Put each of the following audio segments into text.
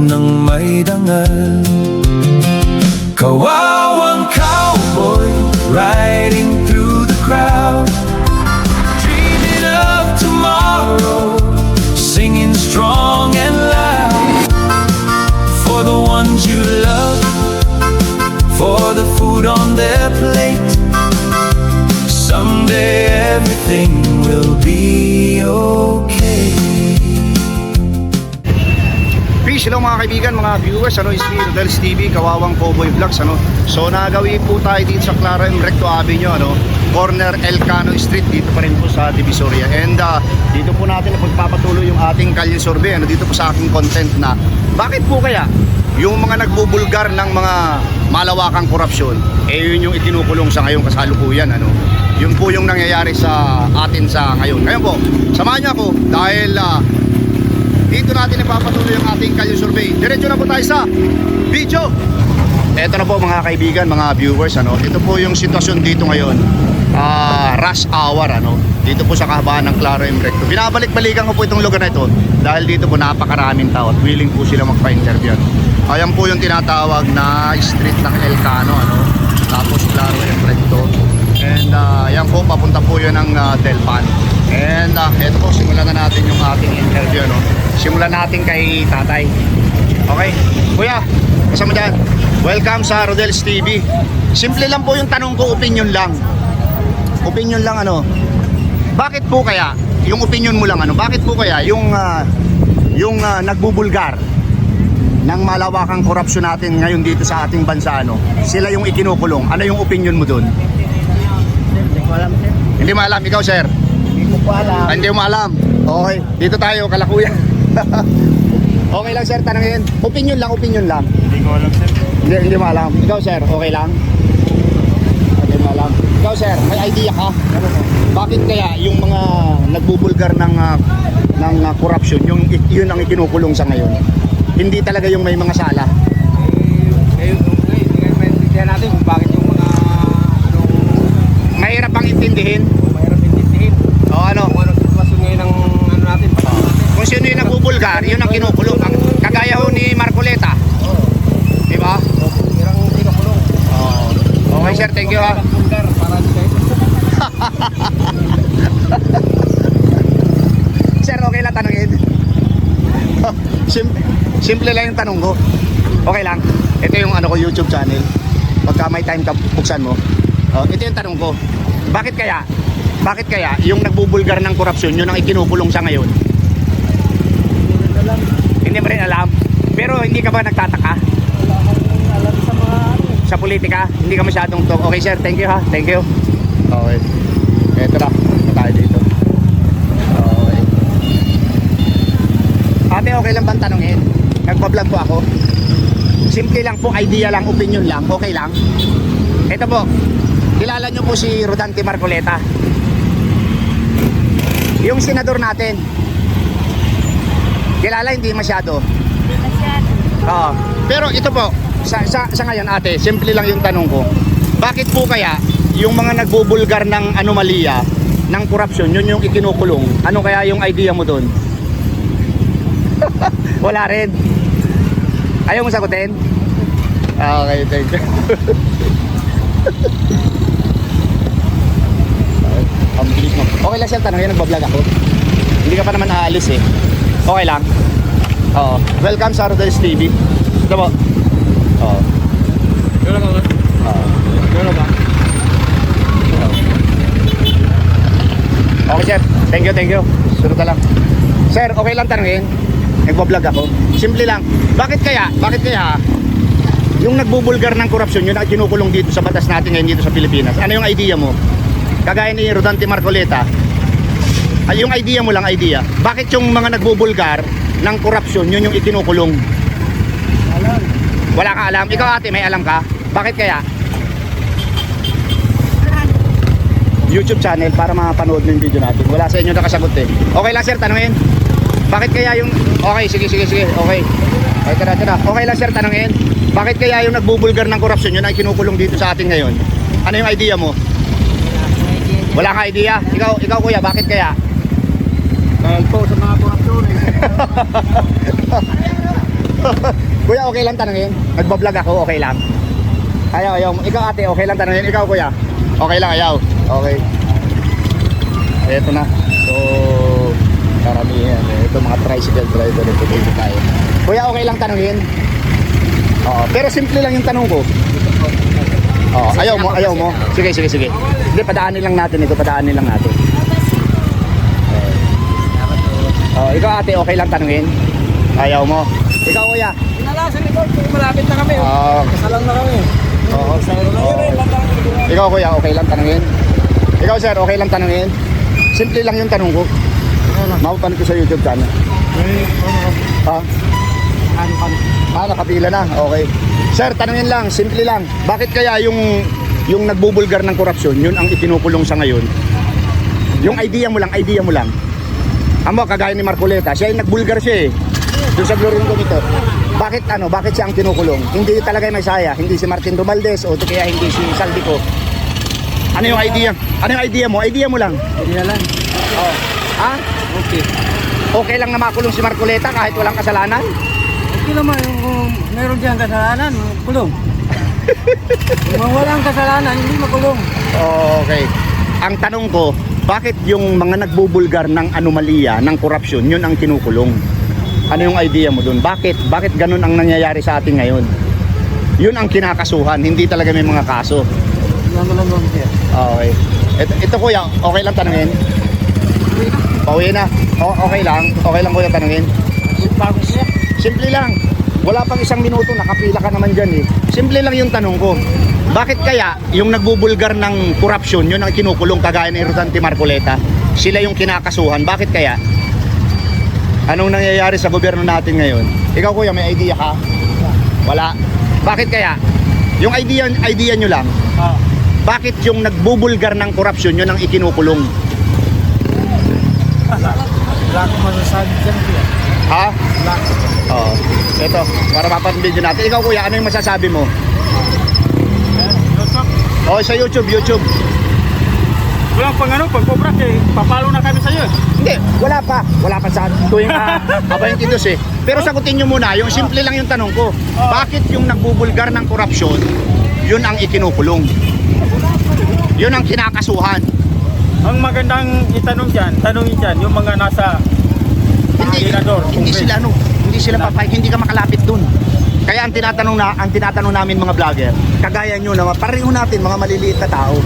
ng may dangal. Kawawang cowboy riding through the crowd, dreaming of tomorrow, singing strong and loud. For the ones you love, for the food on their plate, someday everything will be okay. Peace, hello mga kaibigan, mga viewers. Is me, Rodel's TV, Kawawang Cowboy Vlogs. So nagawi po tayo dito sa Clara M. Recto Avenue, corner Elcano Street, dito pa rin po sa Divisoria. And dito po natin pagpapatuloy yung ating kalye survey, dito po sa aking content na bakit po kaya yung mga nagbubulgar ng mga malawakang korupsyon, yun yung itinukulong sa ngayong kasalukuyan. Yun po yung nangyayari sa atin sa ngayon. Ngayon po, samahan niyo ako dahil dito natin ipapatuloy yung ating kalye survey. Diretso na po tayo sa video. Eto na po mga kaibigan, mga viewers, ito po yung sitwasyon dito ngayon. Rush hour, dito po sa kahabaan ng Clara M. Recto. Binabalik-balikan ko po itong lugar na ito dahil dito po napakaraming tao at willing po sila magpa-interview. Ayan po yung tinatawag na street ng Elcano, tapos Clara M. Recto. And ayan po, papunta po yun ng Delpan. And eto po, simulan na natin yung ating interview. Simulan natin kay tatay. Okay, kuya, kasama dyan. Welcome sa Rodel's TV. Simple lang po yung tanong ko, opinion lang. Opinion lang, bakit po kaya, yung opinion mo lang, bakit po kaya yung nagbubulgar ng malawakang korupsyon natin ngayon dito sa ating bansa, sila yung ikinukulong? Ano yung opinion mo dun? Hindi ko alam, sir. Hindi mo alam, ikaw sir? Hindi ko po alam. Hindi mo alam. Okay, dito tayo, kalakuya. Okay lang sir, tanongin. Opinion lang, opinion lang. Hindi ko alam, sir. Hindi mo alam. Ikaw sir, okay lang? Hindi mo alam. Ikaw sir, may idea ka? Bakit kaya yung mga nagbubulgar ng korupsyon, yun ang ikinukulong sa ngayon? Hindi talaga yung may mga sala. Hindi nga maintindihan natin kung bakit yung mga Mahirap ang intindihin. mahirap intindihin. O ano? Kung anong sitwasyon ngayon ng natin. Kung sino yung nagbubulgar, yun ang kinukulong. Kagaya ho ni Marcoleta. Di ba? Pirang kinukulong. Okay sir, thank you ha. Pulgar, para di kayo. Sir, okay lang tanongin. Simple lang yung tanong ko. Okay lang. Ito yung YouTube channel. Pagka may time ka, buksan mo. Ito yung tanong ko. Bakit kaya yung nagbubulgar ng korupsyon, yun ang ikinukulong sa ngayon? Hindi mo rin alam. Pero hindi ka ba nagtataka? Wala akong alam sa mga Sa politika, hindi ka masyadong to. Okay sir, thank you ha. Thank you. Okay. Ito na. Ito tayo dito. Okay. Ate, okay lang bang tanongin? Nagpa-vlog po ako. Simple lang po, idea lang, opinion lang. Okay lang. Ito po. Kilala nyo po si Rodante Marcoleta. Yung senador natin. Kilala, hindi masyado. Oo. Pero ito po, sa ngayon ate, simple lang yung tanong ko. Bakit po kaya yung mga nagbubulgar ng anomalya, ng korupsyon, yun yung ikinukulong? Ano kaya yung idea mo doon? Wala rin. Ayaw mo sagutin? Okay, thank you. Okay lang sir, tanongin, nagbablog ako. Hindi ka pa naman aalis eh. Okay lang. Oo. Welcome sa Rodel's TV. Ito po. Oo. Wala ka ba? Oo. Wala ba? Okay sir, thank you. Sunod na lang. Sir, okay lang tanongin. Nagbablog ako. Simple lang. Bakit kaya yung nagbubulgar ng korupsyon, yun ang kinukulong dito sa batas natin ngayon dito sa Pilipinas? Ano yung idea mo? Kagaya ni Rodante Marcoleta, yung idea mo lang, idea. Bakit yung mga nagbubulgar ng korupsyon, yun yung ikinukulong? Alam. Wala ka alam? Ikaw ate, may alam ka? Bakit kaya? YouTube channel para mapanood mo yung video natin. Wala sa inyo nakasagot eh. Okay lang sir, tanungin. Bakit kaya yung... Okay, sige. Okay. Ito na. Okay lang sir, tanungin. Bakit kaya yung nagbubulgar ng korupsyon, yun ang kinukulong dito sa atin ngayon? Ano yung idea mo? Wala ka idea? Ikaw kuya, bakit kaya? Dahil po sa mga korupsyon. Kuya, okay lang tanungin? Nagbablog ako, okay lang? Ayaw. Ikaw ate, okay lang tanungin? Ikaw kuya? Okay lang, ayaw. Okay. Eto na. So, karamihan. Ito mga tricycle driver. Ito dito tayo. Kuya, okay lang tanungin? Oo. Pero simple lang yung tanong ko. Oo. Ayaw mo. Sige. Hindi, padaanin lang natin ito. Oh, ikaw ate, okay lang tanungin? Ayaw mo. Ikaw kuya? Pinala sa likod, malapit na kami. Kasalang na kami. Oo. Ikaw kuya, okay lang tanungin? Ikaw sir, okay lang tanungin? Simple lang yung tanong ko. Mapapanood ko sa YouTube channel. Ha? Nakapila na. Okay. Sir, tanungin lang, simple lang. Bakit kaya yung nagbubulgar ng korupsyon, yun ang ikinukulong sa ngayon? Yung idea mo lang. Amo, kagaya ni Marcoleta, siya yung nagbulgar siya eh. Doon sa Glory Comito. Bakit siya ang kinukulong? Hindi talaga may saya. Hindi si Martin Romualdez o kaya hindi si Saldico. Ano yung idea? Idea mo lang. Hindi na lang. Oh. Ha? Okay. Okay lang na makulong si Marcoleta kahit walang kasalanan? Okay naman kung meron diyang kasalanan, kulong. Kung walang kasalanan, hindi makulong. Okay. Ang tanong ko, bakit yung mga nagbubulgar ng anomalya, ng korupsyon, yun ang kinukulong? Ano yung idea mo dun? Bakit ganun ang nangyayari sa atin ngayon? Yun ang kinakasuhan, hindi talaga may mga kaso. Yan lang doon siya. Okay. Ito kuya, okay lang tanungin? Pauwi na. Okay lang kuya tanungin? Bago siya. Simple lang. Wala pang 1 minuto, nakapila ka naman dyan eh. Simple lang yung tanong ko. Bakit kaya yung nagbubulgar ng korupsyon, yun ang kinukulong kagaya ni Rodante Marcoleta? Sila yung kinakasuhan. Bakit kaya? Anong nangyayari sa gobyerno natin ngayon? Ikaw kuya, may idea ka? Wala. Bakit kaya? Yung idea nyo lang. Bakit yung nagbubulgar ng korupsyon, yun ang ikinukulong? Wala akong masasabi dyan siya. Ha? Oo. Ito, para mapapvideo natin. Ikaw kuya, ano yung masasabi mo? Oh, sa YouTube. Wala pang pag-cobra papalo na kami sa iyo. Hindi, wala pa sa tuwing Abayantidos eh. Pero sagutin nyo muna, yung simple lang yung tanong ko. Bakit yung nagbubulgar ng korupsyon, yun ang ikinukulong? Yun ang kinakasuhan. Ang magandang tanongin dyan, yung mga nasa Hindi sila papayag, hindi ka makalapit dun. Kaya ang tinatanong namin mga vlogger, kagaya nyo na pareho natin mga maliliit na tao.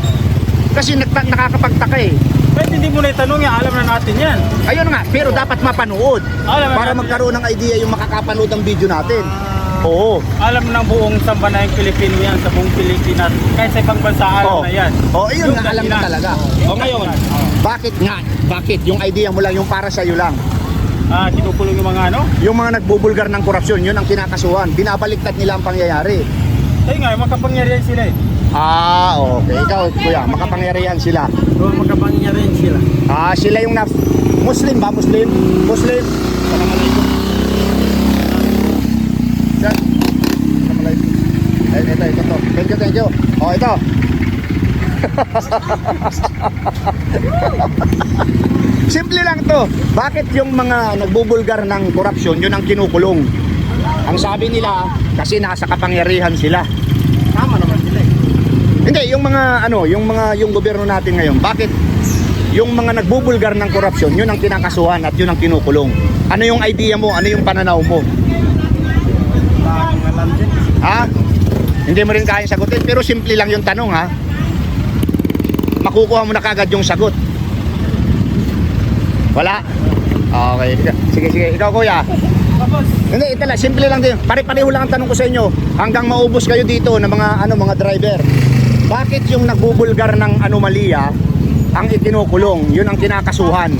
Kasi nakakapagtaka eh. Pwede hindi mo na itanong yan, alam na natin yan. Ayun nga, pero dapat mapanood. Alam Para natin magkaroon ng idea yung makakapanood ng video natin. Oo. Alam ng buong sambanayang Pilipino yan, sa buong Pilipinas. Kahit sa ibang bansa, alam na yan. Yun nga, alam na talaga. O ngayon, bakit yung idea mo lang, yung para sa'yo lang? Kinukulong yung mga Yung mga nagbubulgar ng korupsyon, yun ang kinakasuhan. Binabaliktad nila ang pangyayari. Kaya nga, makapangyarihan sila eh. Okay. Ikaw, kuya, makapangyarihan sila. Oo, makapangyarihan sila. Sila yung Muslim ba? Muslim? Assalamualaikum. Yan. Assalamualaikum. Ito. Thank you. Oh, ito. Simple lang to. Bakit yung mga nagbubulgar ng korupsyon, yun ang kinukulong? Ang sabi nila, kasi nasa kapangyarihan sila. Tama naman sila eh. Hindi, yung gobyerno natin ngayon, bakit yung mga nagbubulgar ng korupsyon, yun ang kinakasuhan at yun ang kinukulong? Ano yung idea mo? Ano yung pananaw mo? Ha? Hindi mo rin kaya sagutin, pero simple lang yung tanong ha. Makukuha mo na kagad yung sagot. Wala? Okay. Sige. Ikaw kuya. Hindi, ito lang. Simple lang din. Pare-pareho lang ang tanong ko sa inyo. Hanggang maubos kayo dito ng mga driver. Bakit yung nagbubulgar ng anomalya ang ikinukulong? Yun ang kinakasuhan.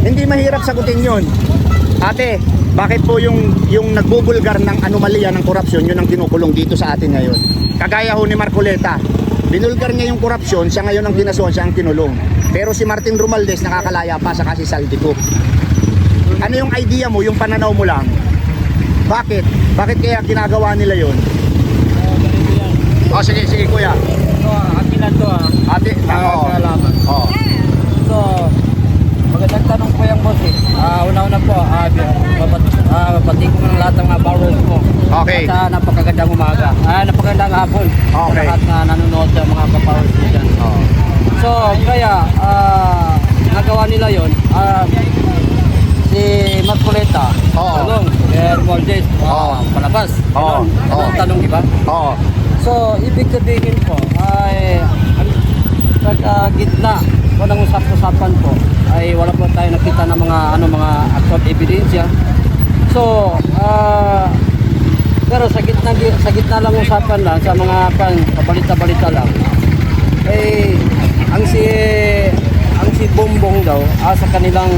Hindi mahirap sagutin yun. Ate, bakit po yung nagbubulgar ng anomalya ng korupsyon, yun ang kinukulong dito sa atin ngayon? Kagaya ho ni Marcoleta. Binulgar niya yung korupsyon, siya ngayon ang kinasuhan, siya ang kinulong. Pero si Martin Romualdez nakakalaya pa sa kasi Saldico. Ano yung idea mo, yung pananaw mo lang? Bakit? Bakit kaya ginagawa nila yon? Sige kuya. Atin na to Ate, Salamat. Oo. So, magandang tanong po yung boss eh. Una-una po, babati ko ng lahat ng mga followers mo. Okay. At napakagandang umaga. Napakagandang hapon. Okay. Sa lahat na nanonood sa mga followers mo dyan. Oo. So, kaya, nagawa nila yun. Si Marcoleta, Oo. Tanong, Moldes, Oo. palabas. Oo. Ano Oo. ang tanong, di ba? Oo. So, ibig sabihin po, ay sa gitna po ng usap-usapan po, ay wala po tayo nakita ng mga actual ebidensya. So, pero sa gitna lang usapan lang, sa mga pabalita-balita lang, eh, ang si Bongbong daw, sa kanilang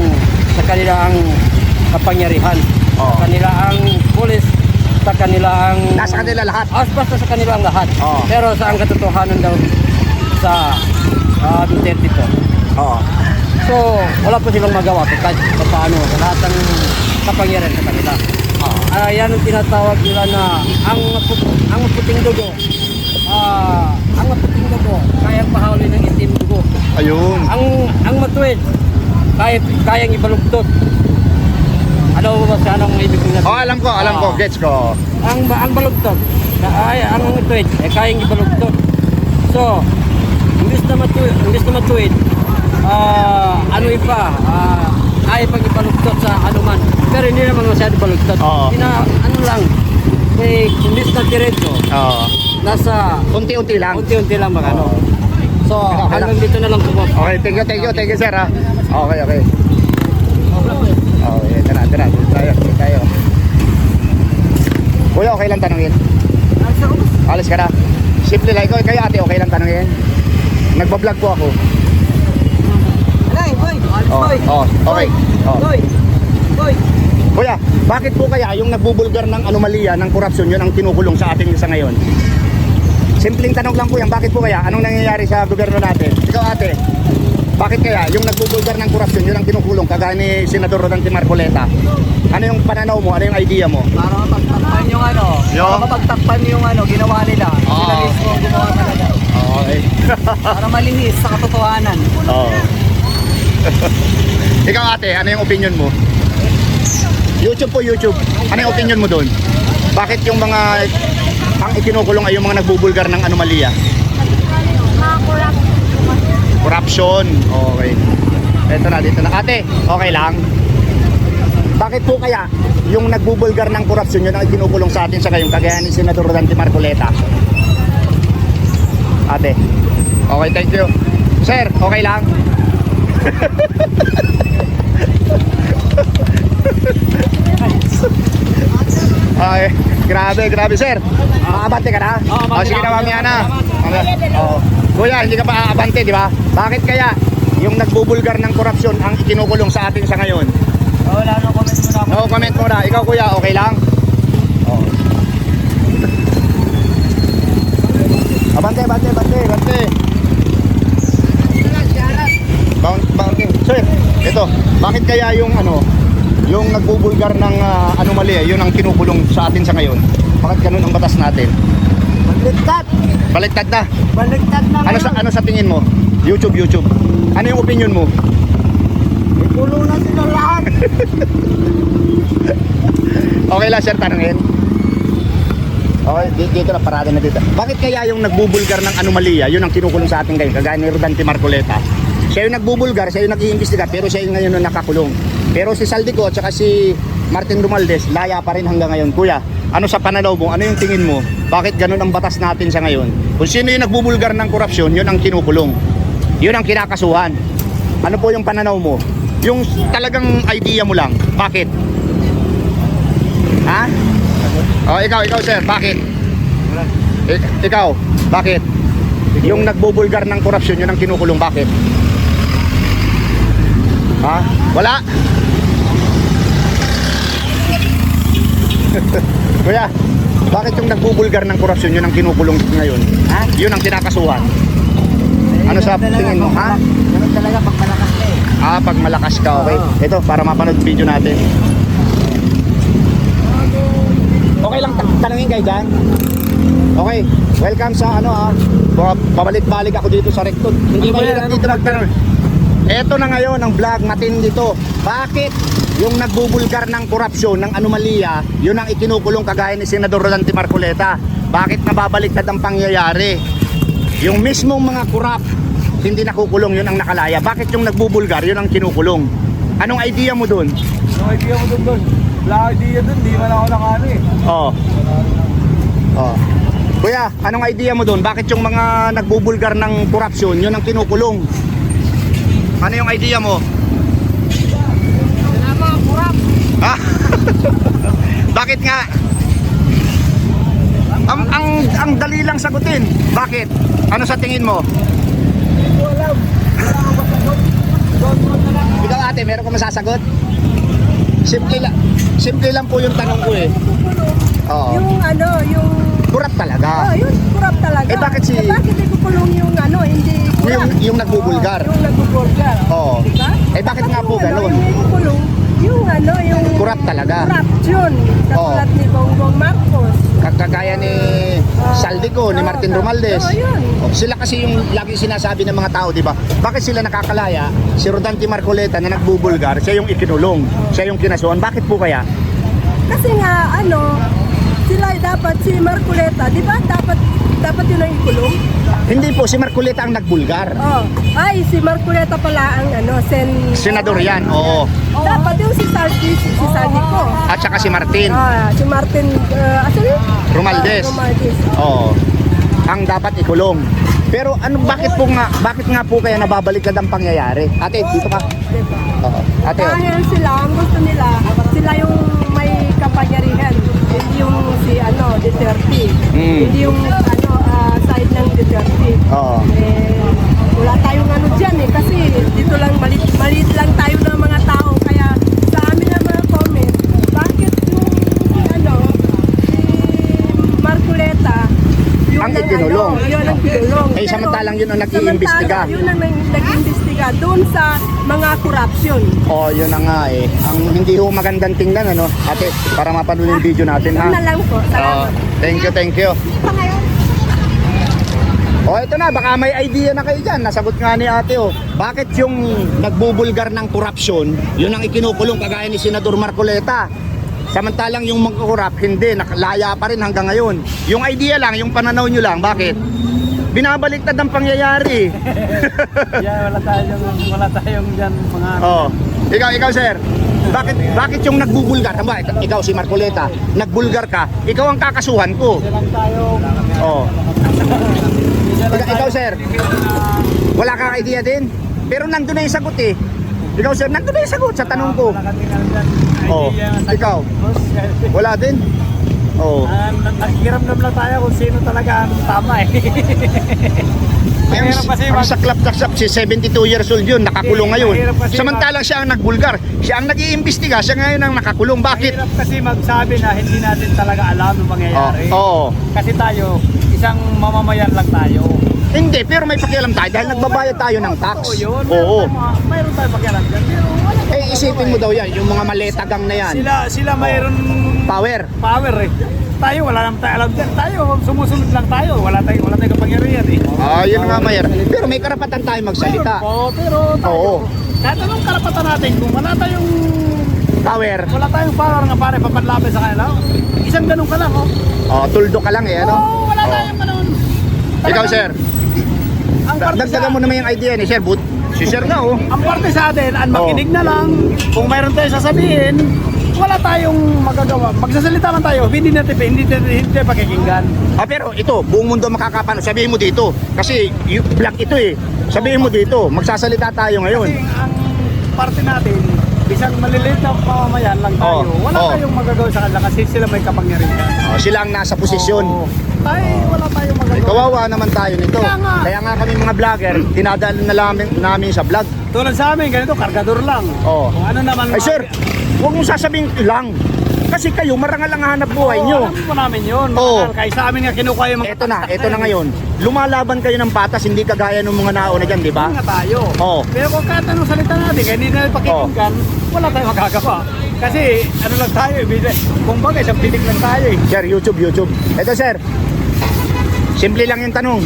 kapangyarihan, Oo. sa kanilang pulis, sa kanilang Nasa kanila lahat. basta sa kanilang lahat. Oo. Pero sa ang katotohanan daw sa Duterte po. Oo. So, wala po silang magawa kahit paano sa lahat ng kapangyarihan sa kanila. Yan ang tinatawag nila na ang puting dugo. Ang puting dugo kayang pahawli ng itim dugo. Ayun. Ang matuwid kayang ibalugtot. Ano ba sa anong ibig sabihin? Oh, alam ko, gets ko. Ang balugtot ang matuwid kayang ibalugtot. So, imbis na matuwid, ano iba, ay pag ibalugtot sa anuman. Pero hindi naman masyado balugtot. Oo. Ano lang, imbis na diretso, Oo. nasa Unti-unti lang. unti-unti lang magano. So, Okay lang. hanggang dito na lang po. Okay, thank you, sir, ha. Okay. Okay, tara. Tayo. Kuya, okay lang tanungin. Alis ka na. Simple lang, ikaw, kayo ate, okay lang tanungin. Nagbablog po ako. Okay. Kuya, bakit po kaya yung nagbubulgar ng anomalya ng korupsyon yun ang kinukulong sa ating sa ngayon? Simpleng tanong lang po yan, bakit po kaya? Anong nangyayari sa gobyerno natin? Ikaw ate, bakit kaya yung nagbubulgar ng korupsyon yun ang kinukulong kagaya ni Senador Rodante Marcoleta? Ano yung pananaw mo? Ano yung idea mo? Para mapagtakpan yung Yung? mapagtakpan yung ginawa nila. Sila mismo ang gumawa talaga. Okay. Para malihis sa katotohanan. Oo. Ikaw ate, ano yung opinion mo? YouTube po, YouTube. Ano yung opinion mo doon? Bakit yung mga ang ikinukulong ay yung mga nagbubulgar ng anomalya? Corruption. Okay. Dito na. Ate, okay lang. Bakit po kaya yung nagbubulgar ng korupsyon yun ang ikinukulong sa atin sa ngayon kagaya ni Senador Rodante Marcoleta? Ate. Okay, thank you. Sir, okay lang? Ay, grabe sir. Aabante ka na? Oo, Sige na, mamaya na. Oo. Kuya, hindi ka pa aabante, di ba? Bakit kaya yung nagbubulgar ng korupsyon ang ikinukulong sa atin sa ngayon? Wala nang comment muna. No, comment mo na. Ikaw kuya, okay lang? Oo. Abante. Bounty. Sir, ito, bakit kaya yung yung nagbubulgar ng anomalya, yun ang kinukulong sa atin sa ngayon? Bakit ganun ang batas natin? Baliktad na. Ano sa tingin mo? YouTube. Ano yung opinion mo? Kulong na sila lahat. Okay lang sir, tanungin. Okay, dito na, parada na dito. Bakit kaya yung nagbubulgar ng anomalya, yun ang kinukulong sa atin ngayon, kagaya ni Rodante Marcoleta? Siya yung nagbubulgar, siya yung nag-iimbestiga, pero siya yung ngayon yung nakakulong. Pero si Saldico at saka si Martin Romualdez, laya pa rin hanggang ngayon. Kuya, ano sa pananaw mo? Ano yung tingin mo? Bakit ganun ang batas natin sa ngayon? Kung sino yung nagbubulgar ng korupsyon, yun ang kinukulong. Yun ang kinakasuhan. Ano po yung pananaw mo? Yung talagang idea mo lang. Bakit? Ha? Oh, ikaw sir, bakit? Ikaw, bakit? Yung nagbubulgar ng korupsyon, yun ang kinukulong, bakit? Ha? Wala? Kuya, bakit yung nagbubulgar ng korupsyon, yun ang kinukulong ngayon? Ha? Yun ang kinakasuhan. Ano sa tingin mo, ha? Ganun talaga pag malakas ka eh. Pag malakas ka, okay? Oo. Ito, para mapanood video natin. Okay lang, tanungin kayo dyan. Okay, welcome sa Babalik-balik ako dito sa Recto. Hindi mahirap dito magtanong. Eto na ngayon ang vlog, matindi to. Bakit yung nagbubulgar ng korupsyon, ng anomalya, yun ang ikinukulong kagaya ni Senador Rolante Marcoleta? Bakit nababaliktad ang pangyayari? Yung mismong mga korap, hindi nakukulong, yun ang nakalaya. Bakit yung nagbubulgar, yun ang kinukulong? Anong idea mo dun? Anong idea mo doon? Wala idea doon, di man ako nakano eh. Oo. Oh. Kuya, anong idea mo doon? Bakit yung mga nagbubulgar ng korupsyon, yun ang kinukulong? Ano yung idea mo? Sila mga kurap. Ha? Bakit nga? Ang dali lang sagutin. Bakit? Ano sa tingin mo? Hindi ko alam. Wala akong masagot. Ikaw ate, meron ka masasagot? Simple lang po yung tanong ko eh. Oo. Yung ano, yung Kurap talaga. yun, kurap talaga. Eh, bakit si- bakit ikukulong yung ano, hindi kurap? Yung nagbubulgar. Yung nagbubulgar. Oo. Diba? Eh, bakit nga po Yung ganun? Yung ikukulong, yung ano, yung Kurap talaga. corruption. Katulad ni Bongbong Marcos. Kagaya ni Saldico, ni Martin Romualdez. Oo, yun. Oh, sila kasi yung lagi sinasabi ng mga tao, di ba? Bakit sila nakakalaya? Si Rodante Marcoleta na nagbubulgar, siya yung ikinulong, siya yung kinasuhan. Bakit po kaya? Kasi nga, ano, sila dapat, si Marcoleta, di ba dapat yun ang ikulong? Hindi po, si Marcoleta ang nagbulgar. Oh. Ay, si Marcoleta pala ang ano, Senador yan, oo. Dapat yung si Saldico. At saka si Martin Si Martin, asan yun? Romualdez. Romualdez. Oo. Ang dapat ikulong. Pero bakit nga po kaya nababaliktad ang pangyayari? Ate, dito ka. Diba? Oo. Ate, oh. Dahil sila, ang gusto nila, sila yung may kapangyarihan. Hindi yung si Duterte. Hindi yung side ng Duterte. Oo. Wala tayong ano dyan kasi dito lang maliit lang tayo ng mga tao. Kaya sa amin ang mga comment, bakit yung si Marcoleta, Ang ikinulong. yun ang kinulong. Eh, samantalang yun ang nag-iimbestiga. Yun ang nag-iimbestiga doon sa mga korupsyon. Oh, yun na nga eh. Ang hindi ho magandang tingnan, ano? Ate, para mapanood yung video natin, ha? Yun na lang po. Salamat. Thank you. Oh, ito na, baka may idea na kayo dyan. Nasagot nga ni ate, oh. Bakit yung nagbubulgar ng korupsyon, yun ang ikinukulong kagaya ni Senador Marcoleta? Samantalang yung magkukurap, hindi, nakalaya pa rin hanggang ngayon. Yung idea lang, yung pananaw nyo lang, bakit? Binabaliktad ang pangyayari. Yan, wala tayong dyan mga... Oh. Ikaw sir. Bakit yung nagbubulgar? Tama, ikaw si Marcoleta, nagbulgar ka, ikaw ang kakasuhan ko. Lang tayo... Oh. Ikaw sir, wala kang idea din? Pero nandun na yung sagot eh. Ikaw sir, nandun na yung sagot sa tanong ko. Wala kang tingnan dyan. Oh, Idea nga tayo. ikaw? Boss, Wala din? Oh. nakikiramdam lang tayo kung sino talaga ang tama eh. Mahirap kasi Ang saklap-taksap, si 72 years old yun, nakakulong ngayon. Mahirap kasi Samantalang siya ang nagbulgar, siya ang nag-iimbestiga, siya ngayon ang nakakulong. Bakit? Mahirap kasi magsabi na hindi natin talaga alam yung mangyayari. Oo. Kasi tayo, isang mamamayan lang tayo. Hindi, pero may pakialam tayo dahil nagbabayad tayo ng tax. Oo, yun. Oo. Mayroon tayo pakialam dyan. Pero wala Eh, isipin mo daw yan, yung mga maletagang na yan. Sila mayroon Power. power eh. Tayo, wala naman tayo alam dyan. Tayo, sumusunod lang tayo. Wala tayong kapangyarihan eh. Yun nga mayor. Pero may karapatan tayo magsalita. Oo, pero tayo. Oo. Kahit anong karapatan natin, kung wala tayong Power. nga pare, papanlaban sa kanila. Isang ganun ka lang, oh. Tuldo ka lang eh, ano? Oo, wala tayong ganun. Ikaw, sir. Ang parte Dagdagan mo naman yung idea ni Sir But. Si Sir nga, oh. Ang parte sa atin, ang makinig na lang. Kung mayroon tayong sasabihin, wala tayong magagawa. Magsasalita lang tayo, hindi tayo pakikinggan. Pero ito, buong mundo makakapano. Sabihin mo dito. Kasi vlog ito eh. Sabihin mo dito. Magsasalita tayo ngayon. Kasi ang parte natin, isang maliliit na pamamayan lang tayo. Wala tayong magagawa sa kanila kasi sila may kapangyarihan. Sila ang nasa posisyon. Wala tayong magagawa. Kawawa naman tayo nito. Kaya nga. Kaya nga kami mga vlogger, dinadaan na namin sa vlog. Tulad sa amin, ganito, kargador lang. Oo. Kung ano naman... Ay sir, huwag mong sasabihin lang. Kasi kayo, marangal ang hanap buhay nyo. Alam po namin yun. Oo. Kaya sa amin nga kinukuha yung mga... Ito na ngayon. Lumalaban kayo ng patas, hindi kagaya ng mga nauna dyan, di ba? nga tayo. Oo. Pero kung kahit anong salita natin, kaya hindi natin pakikinggan, wala tayong magagawa. Kasi ano lang tayo, kung bagay, isang pitik lang tayo eh. Sir, YouTube. Ito sir, simple lang yung tanong.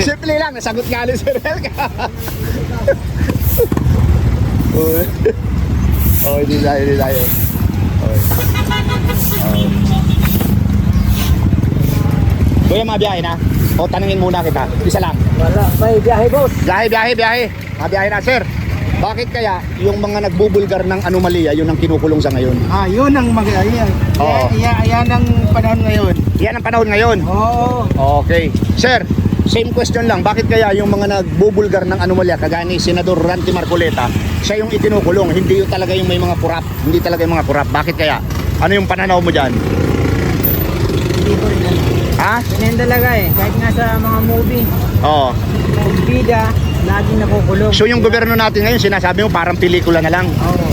Simple lang, nasagot nga ni Sir Elka. Oh, hindi tayo. Kuya, mabiyahe na? O tanungin muna kita, isa lang. Wala, may biyahe boss. Biyahe. Mabiyahe na, sir. Bakit kaya yung mga nagbubulgar ng anomalya, yun ang kinukulong sa ngayon? Yun ang yan. Oo. Yan ang panahon ngayon. Yan ang panahon ngayon. Oo. Okay. Sir, same question lang. Bakit kaya yung mga nagbubulgar ng anomalya, kagaya ni Senador Ranty Marcoleta, siya yung itinukulong, hindi yung talaga yung may mga kurap. Hindi talaga yung mga kurap. Bakit kaya? Ano yung pananaw mo dyan? Hindi ko rin alam. Ha? Ganyan talaga eh. Kahit nga sa mga movie, Oo. bida, laging nakukulong. So yung gobyerno natin ngayon, sinasabi mo parang pelikula na lang. Oo.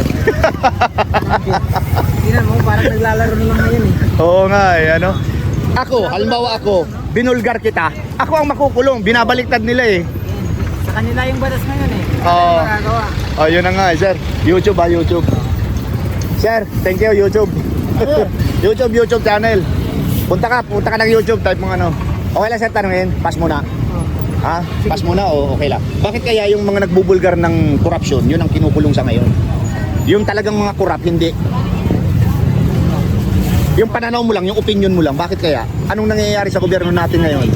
Tingnan mo, parang naglalaro lang ngayon eh. Oo nga eh, ano? Ako, halimbawa ako, binulgar kita, ako ang makukulong, binabaliktad nila eh. Sa kanila yung batas ngayon eh. Oo. Magagawa. Oh, yun na nga eh, sir. YouTube YouTube. Sir, thank you, YouTube. YouTube channel. Punta ka ng YouTube, type mo ano. Okay lang sir, tanungin, pass muna. Ha? Pass muna o okay lang. Bakit kaya yung mga nagbubulgar ng korupsyon, yun ang kinukulong sa ngayon? Yung talagang mga korap, hindi. Yung pananaw mo lang, yung opinion mo lang, bakit kaya? Anong nangyayari sa gobyerno natin ngayon?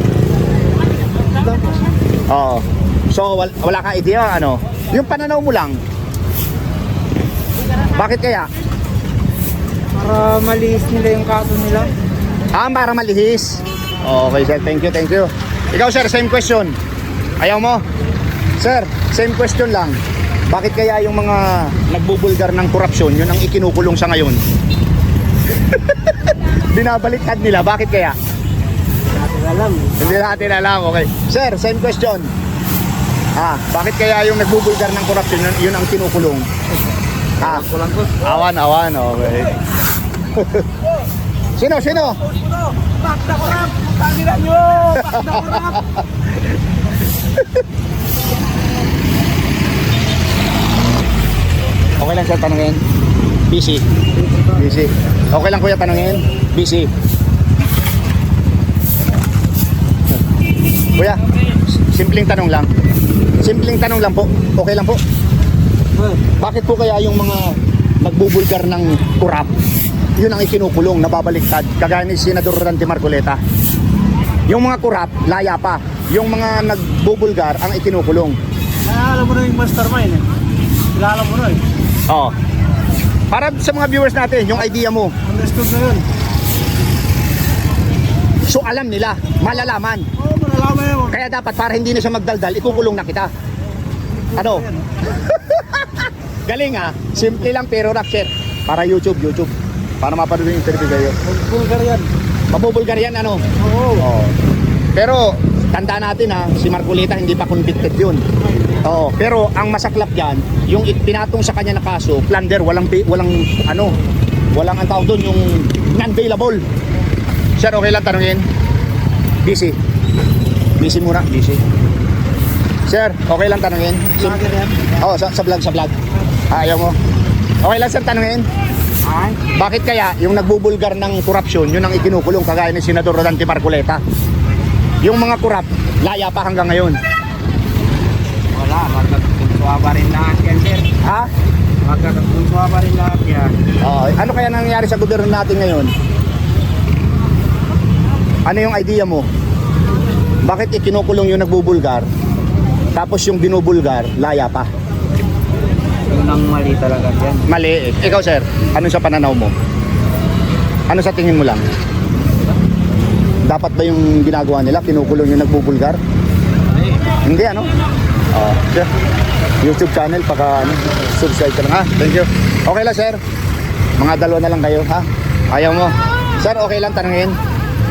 Oo. So, wala ka idea, ano? Yung pananaw mo lang, bakit kaya? Para maliis nila yung kaso nila. Para malihis. Okay sir, thank you. Ikaw sir, same question. Ayaw mo? Sir, same question lang. Bakit kaya yung mga nagbubulgar ng korupsyon, yun ang ikinukulong sa ngayon? Binabaliktad nila, bakit kaya? Natin alam. Hindi natin alam, okay. Sir, same question. Bakit kaya yung nagbubulgar ng korupsyon, yun ang kinukulong? Kulang ko. Awan, okay. Sino? Bakta ko rap! Tanginan nyo! Bakta ko rap! Okay lang sir, tanungin. Busy. Okay lang kuya, tanungin. Busy. Kuya, simpleng tanong lang po. Okay lang po. Bakit po kaya yung mga nagbubulgar ng kurap, yun ang ikinukulong, nababaliktad, kagaya ni Senador Ranty Marcoleta? Yung mga kurap, laya pa. Yung mga nagbubulgar, ang ikinukulong. Alam mo na yung mastermind eh. Kilala mo na eh. Oo. Para sa mga viewers natin, yung idea mo. Understood na yun. So alam nila, malalaman. Oo, malalaman yun. Kaya dapat para hindi na siya magdaldal, ikukulong na kita. Ano? Galing ha? Simple lang pero rocket. Para YouTube. Para mapanood yung interview kayo. Bulgar yan. Mabubulgar yan ano? Oo. Oo. Pero tanda natin ha, si Marcoleta hindi pa convicted yun. Oo. Pero ang masaklap yan, yung pinatong sa kanya na kaso, plunder, walang ang tawag doon, yung non-bailable. Sir, okay lang tanungin? Busy muna. Sir, okay lang tanungin? Vlogger yan. Oo, sa vlog. Ayaw mo? Okay lang sir, tanungin? Bakit kaya yung nagbubulgar ng korupsyon, yun ang ikinukulong kagaya ni Senador Ranty Marcoleta? Yung mga kurap, laya pa hanggang ngayon. Wala, magkakunsuha pa rin lahat yan sir. Ha? Magkakunsuha pa rin lahat yan. Ano kaya nangyayari sa gobyerno natin ngayon? Ano yung idea mo? Bakit ikinukulong yung nagbubulgar, tapos yung binubulgar, laya pa? Yun ang mali talaga yan. Mali. Ikaw sir, ano sa pananaw mo? Ano sa tingin mo lang? Dapat ba yung ginagawa nila, kinukulong yung nagbubulgar? Hindi ano? Sir, YouTube channel, subscribe ka lang ha. Thank you. Okay lang sir. Mga dalawa na lang kayo ha. Ayaw mo. Sir, okay lang tanungin.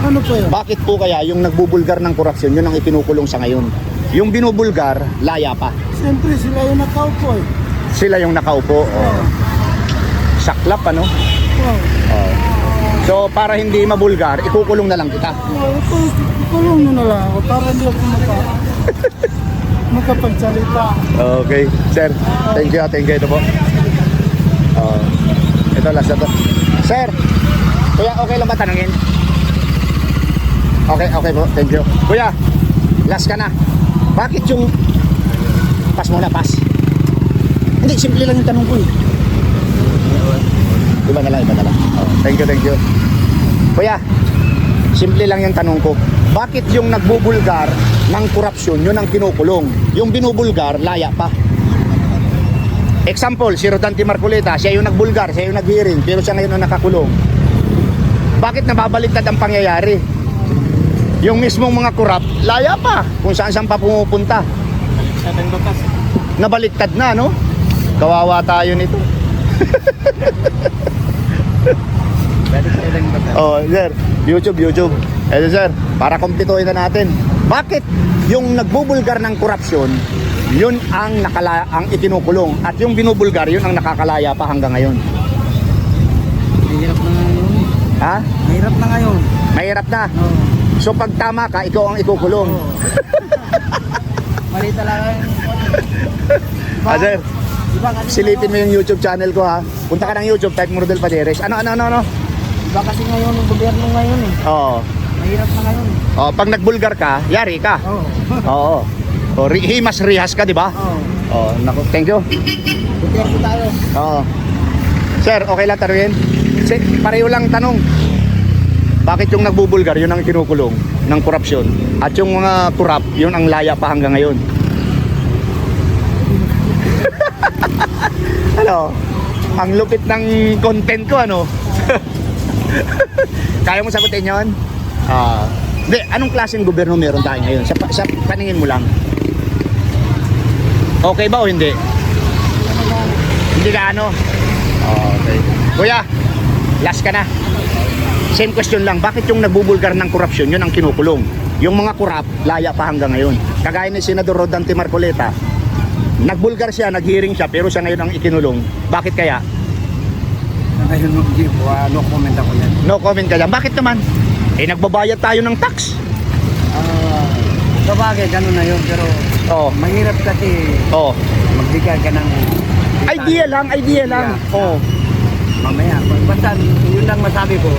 Ano po yun? Bakit po kaya yung nagbubulgar ng korupsyon, yun ang ikinukulong sa ngayon? Yung binubulgar, laya pa. Siyempre sila yung nakaupo eh. Sila yung nakaupo. Saklap ano? Wow. So para hindi mabulgar, ikukulong na lang kita. Kulong nyo na lang ako para hindi ako makapagsalita. Okay, sir. Thank you. Ito po. Ito last na to. Sir, kuya, okay lang ba tanungin? Okay po. Thank you. Kuya, last ka na. Bakit yung pass muna, pass? Hindi, simple lang yung tanong ko eh. Iba na lang. Oh, thank you. Kuya, simple lang yung tanong ko. Bakit yung nagbubulgar ng korupsyon, yun ang kinukulong? Yung binubulgar, laya pa. Example, si Rodante Marcoleta, siya yung nagbulgar, siya yung nag-hearing, pero siya ngayon ang nakakulong. Bakit nababaliktad ang pangyayari? Yung mismong mga korap, laya pa kung saan pa pumupunta. Nabaliktad na, no? Kawawa tayo nito. Oh, sir, YouTube. Eto sir, para kumpletuhin na natin. Bakit yung nagbubulgar ng korupsyon, yun ang ikinukulong, at yung binubulgar, yun ang nakakalaya pa hanggang ngayon? Mahirap na ngayon. Ha? Mahirap na ngayon. Mahirap na. Oo. So pag tama ka, ikaw ang ikukulong. Mali talaga yun. Ah, sir, Iba kasi silipin mo yung YouTube channel ko ha. Punta ka ng YouTube, type mo Rodel Paderes. Ano? Iba kasi ngayon yung gobyerno ngayon eh. Oo. Mahirap na ngayon. Oh, pag nagbulgar ka, yari ka. Oo. Oo. O, himas rihas ka, di ba? Oo. Oh, naku, thank you. Gobyerno tayo. Oo. Sir, okay lang taruin? Pareho lang tanong. Bakit yung nagbubulgar, yun ang kinukulong ng korupsyon? At yung mga korap, yun ang laya pa hanggang ngayon? Ano? Ang lupit ng content ko, ano? Kaya mo sagutin yun? Hindi, anong klaseng gobyerno meron tayo ngayon? Sa paningin mo lang. Okay ba o hindi? Hindi ka ano? Okay. Kuya, last ka na. Same question lang, bakit yung nagbubulgar ng korupsyon, yun ang kinukulong? Yung mga korap, laya pa hanggang ngayon. Kagaya ni Senador Rodante Marcoleta, nagbulgar siya, nag-hearing siya, pero siya ngayon ang ikinulong. Bakit kaya? Ngayon, no comment ako yan. No comment ka dyan. Bakit naman? Eh, nagbabayad tayo ng tax. Sabagay, ganun na yun. Pero Oo. mahirap kasi Oh. magbigay ka ng Idea lang. Oh. mamaya. Basta yun lang masabi ko,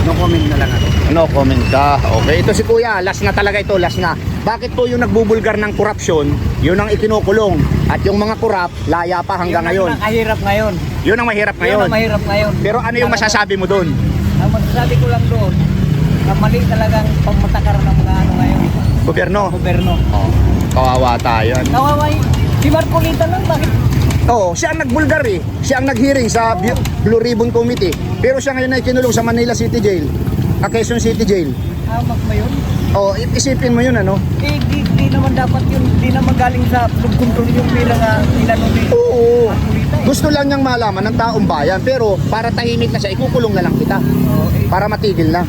no comment na lang ako. No comment ka. Okay, ito si Kuya, last na talaga ito, last na. Bakit po yung nagbubulgar ng korupsyon, yun ang ikinukulong, at yung mga korap, laya pa hanggang ngayon? Yun ang mahirap ngayon. Yun ang mahirap Yun ngayon. ang mahirap ngayon. Pero ano yung masasabi mo doon? Ang masasabi ko lang doon, na mali talagang pagmatakar ng mga ano ngayon. Gobyerno? Gobyerno. Oh, kawawa tayo. Kawawa yun. Si Marcolita lang, bakit? Oo, siya ang nagbulgar eh. Siya ang nag-hearing sa Blue Ribbon Committee. Pero siya ngayon ay kinulong sa Manila City Jail, Quezon City Jail. Hamak ba yun? Oh, isipin mo yun, ano? Eh, di naman dapat yun. Di naman galing sa flood control yung bilang inano ni Oo. Marcolita eh. Gusto lang niyang malaman ng taong bayan, pero para tahimik na siya, ikukulong na lang kita. Oo, eh. Para matigil na.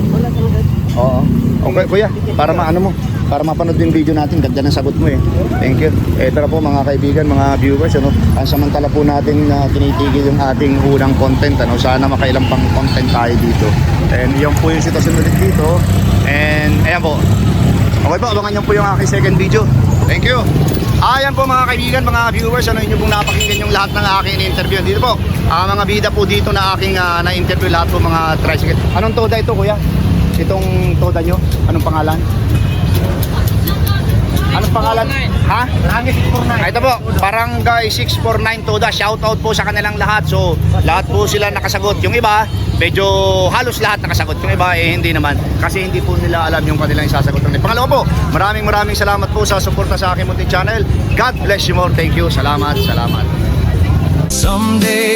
Wala talaga. Oo. Okay, kuya, para maano mo, para mapanood yung video natin, ganda ng sagot mo eh. Thank you. Ito na po mga kaibigan, mga viewers, ano, ang samantala po natin na tinitigil yung ating unang content, ano, sana makailang pang content tayo dito. And yan po yung sitwasyon ulit dito. And ayan po. Okay po, abangan nyo po yung aking second video. Thank you. Ayan po mga kaibigan, mga viewers, ano, inyo pong napakinggan yung lahat ng aking in-interview. Dito po, mga bida po dito na aking na-interview lahat po mga tricycle. Anong toda ito, kuya? Itong toda nyo? Anong pangalan? Anong pangalan? Ha? Langit 649. Ito po, Barangay 649 Toda. Shoutout po sa kanilang lahat. So, lahat po sila nakasagot. Yung iba, medyo halos lahat nakasagot. Yung iba, hindi naman. Kasi hindi po nila alam yung kanilang isasagot. Pangalawa po, maraming salamat po sa suporta sa aking munting channel. God bless you more. Thank you. Salamat. Someday